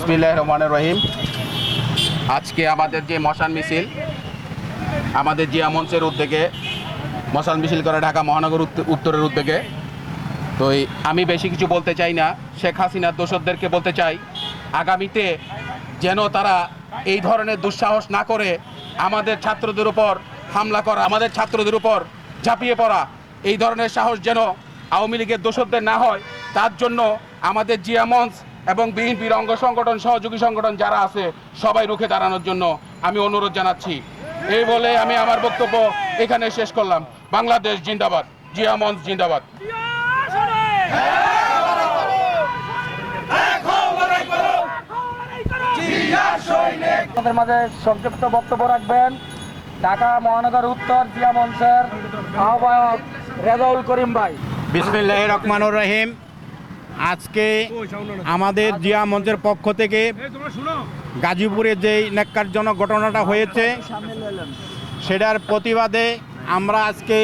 বিসমিল্লাহির রহমানির রহিম। আজকে আমাদের যে মশাল মিছিল, আমাদের জিয়া মঞ্চের উদ্যোগে মশাল মিছিল করে ঢাকা মহানগর উত্তরের উদ্যোগে। তো আমি বেশি কিছু বলতে চাই না, শেখ হাসিনার দোসরদেরকে বলতে চাই আগামীতে যেন তারা এই ধরনের দুঃসাহস না করে আমাদের ছাত্রদের উপর হামলা করা, আমাদের ছাত্রদের উপর ঝাঁপিয়ে পড়া, এই ধরনের সাহস যেন আওয়ামী লীগের দোসরদের না হয়, তার জন্য আমাদের জিয়া মঞ্চ এবং বিএনপির অঙ্গ সংগঠন, সহযোগী সংগঠন যারা আছে সবাই রুখে দাঁড়ানোর জন্য আমি অনুরোধ জানাচ্ছি। এই বলে আমি আমার বক্তব্য এখানে শেষ করলাম। বাংলাদেশ জিন্দাবাদ, জিয়া মঞ্চ জিন্দাবাদ। আমাদের মাঝে সংক্ষিপ্ত বক্তব্য রাখবেন ঢাকা মহানগর উত্তর জিয়া মঞ্চের আহ্বায়ক রেজাউল করিম ভাই। বিসমিল্লাহির রহমানির রহিম। আজকে আমাদের জিয়া মঞ্চের পক্ষ থেকে গাজীপুরে যেই ন্যাক্কারজনক ঘটনাটা হয়েছে সেটার প্রতিবাদে আমরা আজকে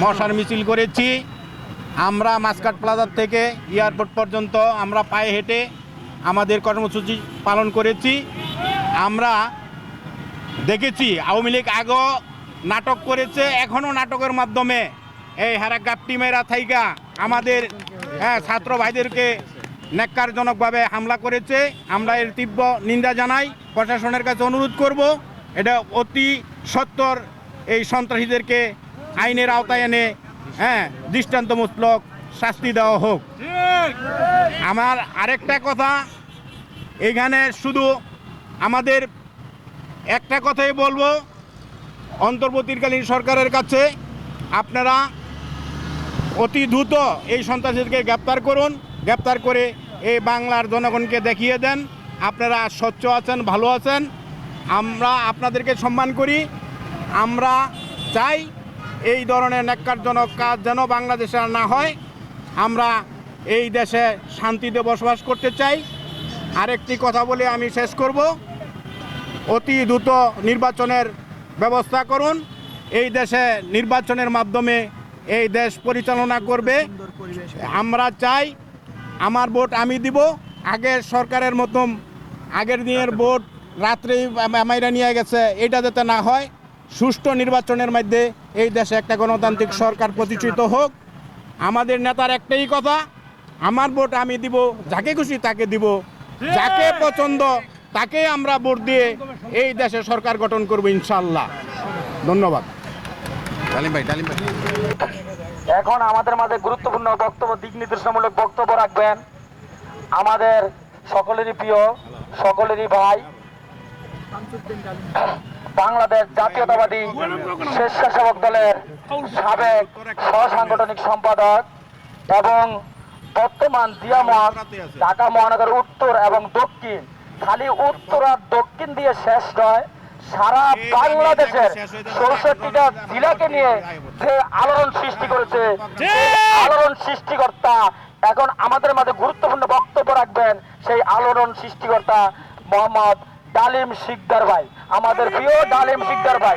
মশাল মিছিল করেছি। আমরা মাসকাট প্লাজার থেকে এয়ারপোর্ট পর্যন্ত আমরা পায়ে হেঁটে আমাদের কর্মসূচি পালন করেছি। আমরা দেখেছি আওয়ামী লীগ আগেও নাটক করেছে, এখনও নাটকের মাধ্যমে এই হারাগাপটি মেরা থাইকা আমাদের ছাত্র ভাইদেরকে ন্যাক্কারজনকভাবে হামলা করেছে। আমরা এর তীব্র নিন্দা জানাই, প্রশাসনের কাছে অনুরোধ করব এটা অতি সত্বর এই সন্ত্রাসীদেরকে আইনের আওতায় এনে দৃষ্টান্তমূলক শাস্তি দেওয়া হোক। আমার আরেকটা কথা, এখানে শুধু আমাদের একটা কথাই বলবো, অন্তর্বর্তীকালীন সরকারের কাছে আপনারা অতি দ্রুত এই সন্ত্রাসীদেরকে গ্রেপ্তার করুন, গ্রেপ্তার করে এই বাংলার জনগণকে দেখিয়ে দেন আপনারা স্বচ্ছ আছেন, ভালো আছেন। আমরা আপনাদেরকে সম্মান করি। আমরা চাই এই ধরনের ন্যাক্কারজনক কাজ যেন বাংলাদেশে আর না হয়। আমরা এই দেশে শান্তিতে বসবাস করতে চাই। আরেকটি কথা বলে আমি শেষ করব, অতি দ্রুত নির্বাচনের ব্যবস্থা করুন। এই দেশে নির্বাচনের মাধ্যমে এই দেশ পরিচালনা করবে। আমরা চাই আমার ভোট আমি দিব, আগের সরকারের মতন আগের দিনের ভোট রাত্রেই মাইরা নিয়ে গেছে, এটা যাতে না হয়। সুষ্ঠু নির্বাচনের মধ্যে এই দেশে একটা গণতান্ত্রিক সরকার প্রতিষ্ঠিত হোক। আমাদের নেতার একটাই কথা, আমার ভোট আমি দিব, যাকে খুশি তাকে দিব, যাকে পছন্দ তাকে আমরা ভোট দিয়ে এই দেশে সরকার গঠন করব ইনশাআল্লাহ। ধন্যবাদ। এখন আমাদের মাঝে গুরুত্বপূর্ণ বক্তব্য, দিক নির্দেশনামূলক বক্তব্য রাখবেন আমাদের সকলেরই প্রিয়, সকলেরই ভাই, বাংলাদেশ জাতীয়তাবাদী স্বেচ্ছাসেবক দলের সাবেক সহসাংগঠনিক সম্পাদক এবং বর্তমান জিয়া মঞ্চ ঢাকা মহানগর উত্তর এবং দক্ষিণ, খালি উত্তর আর দক্ষিণ দিয়ে শেষ নয়, সারা বাংলাদেশের ৬৪টা জেলাকে নিয়ে যে আলোড়ন সৃষ্টি করেছে, আলোড়ন সৃষ্টিকর্তা এখন আমাদের মাঝে গুরুত্বপূর্ণ বক্তব্য রাখবেন সেই আলোড়ন সৃষ্টিকর্তা মোহাম্মদ ডালিম শিকদার ভাই, আমাদের প্রিয় ডালিম শিকদার ভাই।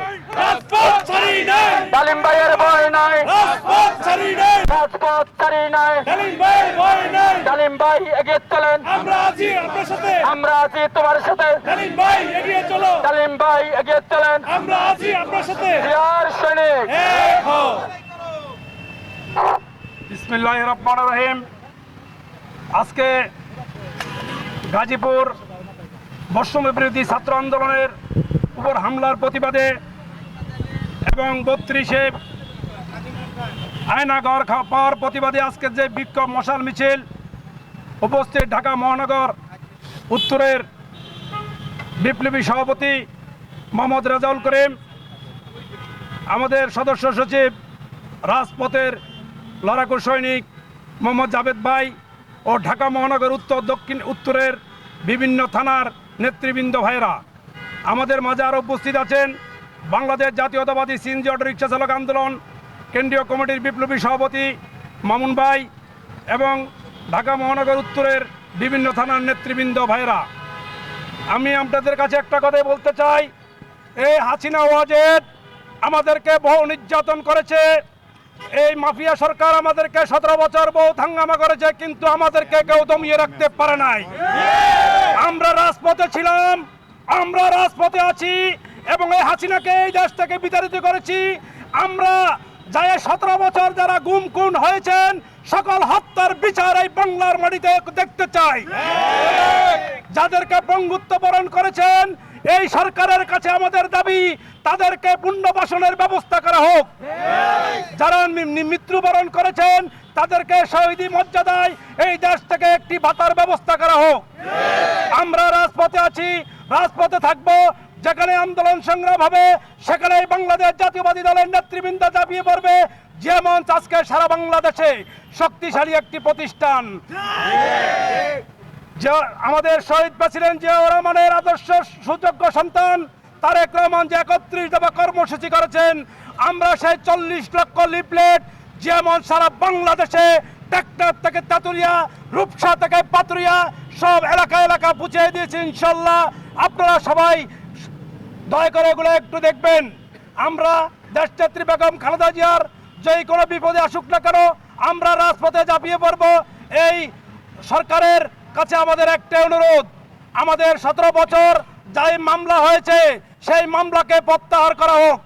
ডালিম ভাইয়ের ভয় নাই, রাজপথ ছাড়ি নাই, ডালিম ভাই এগিয়ে চলেন, আমরা আছি তোমার সাথে, ডালিম ভাই এগিয়ে চলেন, জিয়ার সৈনিক। বিসমিল্লাহির রহমানির রহিম। আজকে গাজীপুর বৈষম্য বিরোধী ছাত্র আন্দোলনের উপর হামলার প্রতিবাদে এবং ৩২-এ আয়নাঘর পাওয়ার প্রতিবাদে আজকের যে বিক্ষোভ মশাল মিছিল, উপস্থিত ঢাকা মহানগর উত্তরের বিপ্লবী সভাপতি মোহাম্মদ রেজাউল করিম, আমাদের সদস্য সচিব রাজপথের লড়াকু সৈনিক মোহাম্মদ জাভেদ ভাই ও ঢাকা মহানগর উত্তর দক্ষিণ উত্তরের বিভিন্ন থানার নেতৃবৃন্দ ভাইরা, আমাদের মাঝে আরও উপস্থিত আছেন বাংলাদেশ জাতীয়তাবাদী সিএনজি অটো রিক্সা চালক আন্দোলন কেন্দ্রীয় কমিটির বিপ্লবী সভাপতি মামুন ভাই এবং ঢাকা মহানগর উত্তরের বিভিন্ন থানার নেতৃবৃন্দ ভাইরা। আমি আপনাদের কাছে একটা কথাই বলতে চাই, এই হাসিনা ওয়াজেদ আমাদেরকে বহু নির্যাতন করেছে, এই মাফিয়া সরকার আমাদেরকে 17 বছর বহুত হাঙ্গামা করেছে, কিন্তু আমাদেরকে কেউ দমিয়ে রাখতে পারে নাই। আমরা রাজপথে ছিলাম, আমরা রাজপথে আছি এবং এই হাসিনাকে এই দেশ থেকে বিতাড়িত করেছি। আমরা যারা 17 বছর যারা গুম খুন হয়েছেন সকল হত্যার বিচার এই বাংলার মাটিতে দেখতে চাই। যাদেরকে পঙ্গুত্ব বরণ করেছেন এই সরকারের কাছে আমাদের দাবি তাদেরকে পুনর্বাসনের ব্যবস্থা করা হোক। যারা মৃত্যুবরণ করেছেন তাদেরকে শহীদি মর্যাদায় এই দেশ থেকে একটি ভাতার ব্যবস্থা করা হোক। আমরা রাজপথে আছি, রাজপথে থাকবো। যেখানে আন্দোলন সংগ্রাম হবে সেখানে বাংলাদেশ জাতীয়বাদী দলের নেতৃবৃন্দ ঝাঁপিয়ে পড়বে। যে মঞ্চ আজকে সারা বাংলাদেশে শক্তিশালী একটি প্রতিষ্ঠান। যে আমাদের শহীদ প্রেসিডেন্ট জিয়াউর রহমানের আদর্শ সুযোগ্য সন্তান তারেক রহমান যে 31 দফা কর্মসূচি করেছেন, আমরা সেই 40 লক্ষ লিফলেট যেমন সারা বাংলাদেশে টেকনাফ থেকে তেঁতুলিয়া, রূপসা থেকে পাতুরিয়া সব এলাকা এলাকা পৌঁছে দিয়েছি। ইনশাল্লাহ আপনারা সবাই দয়া করে এগুলো একটু দেখবেন। আমরা দেশনেত্রী বেগম খালেদা জিয়ার যেই কোনো বিপদে আসুক না কেন আমরা রাজপথে ঝাঁপিয়ে পড়ব। এই সরকারের কাছে আমাদের একটা অনুরোধ, আমাদের 17 বছর যাই মামলা হয়েছে সেই মামলাকে প্রত্যাহার করা হোক।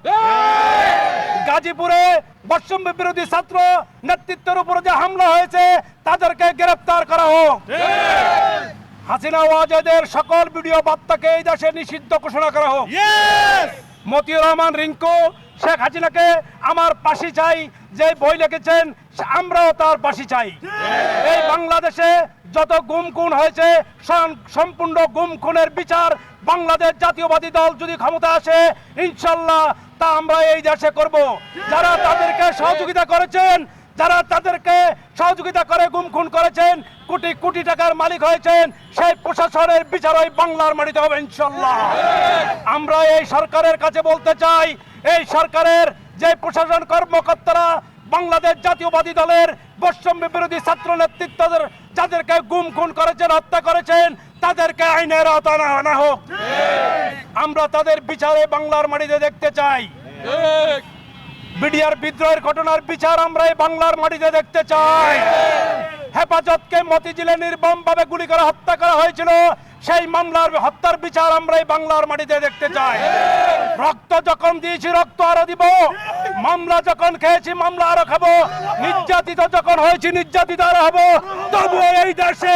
গাজীপুরে বৈষম্য বিরোধী ছাত্র নেতৃত্বের উপরে যে হামলা হয়েছে তাদেরকে গ্রেফতার করা হোক। হাসিনা ওয়াজেদের সকল ভিডিও বার্তাকে এই দেশে নিষিদ্ধ ঘোষণা করা হোক। মতিউর রহমান রিঙ্কু শেখ হাসিনাকে আমার ফাঁসি চাই যে বই লিখেছেন আমরাও তার ফাঁসি চাই। এই বাংলাদেশে যত গুম খুন হয়েছে সম্পূর্ণ গুম খুনের বিচার বাংলাদেশ জাতীয়বাদী দল যদি ক্ষমতা আসে ইনশাল্লাহ তা আমরা এই দেশে করব। যারা তাদেরকে সহযোগিতা করেছেন, যারা তাদেরকে সহযোগিতা করে গুম খুন করেছেন, কোটি কোটি টাকার মালিক হয়েছেন, সেই প্রশাসনের বিচার ওই বাংলার মাটিতে হবে ইনশাল্লাহ। আমরা এই সরকারের কাছে বলতে চাই, এই সরকারের যে প্রশাসন কর্মকর্তারা বাংলাদেশ জাতীয়বাদী দলের বৈষম্য বিরোধী ছাত্র নেতৃত্বদের যাদেরকে গুম খুন করেছেন, হত্যা করেছেন তাদেরকে আইনের আওতায় আনা হোক। আমরা তাদের বিচারে বাংলার মাটিতে দেখতে চাই। বিডিআর বিদ্রোহের ঘটনার বিচার আমরা এই বাংলার মাটিতে দেখতে চাই। হেফাজতকে মতিঝিলে নির্মমভাবে গুলি করে হত্যা করা হয়েছিল, সেই মামলার হত্যার বিচার আমরা এই বাংলার মাটিতে দেখতে চাই। রক্ত যখন দিয়েছি রক্ত আরো দিব, মামলা যখন খেয়েছি মামলা আরো খাবো, নির্যাতিত যখন হয়েছি নির্যাতিত আরো হবো। তবুও এই দেশে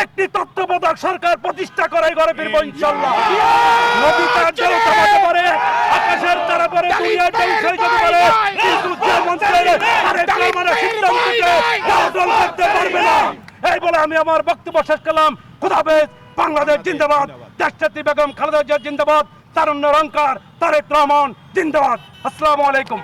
একটি তত্ত্বাবধায়ক সরকার প্রতিষ্ঠা করে ঘরে ফিরবো ইনশাল্লাহ। নদী তার জল থামাতে পারে, আকাশের তারা পারে, দুনিয়ার ধ্বংস হয়ে যেতে পারে, কিন্তু যে মন্ত্রের সিদ্ধান্তকে বদল করতে পারবে না। এই বলে আমি আমার বক্তব্য শেষ করলাম। খোদা হাফেজ। বাংলাদেশ জিন্দাবাদ। দেশনেত্রী বেগম খালেদা জিয়া জিন্দাবাদ। তারুণ্য রংকার তারেক রহমান জিন্দাবাদ। আসসালামু আলাইকুম।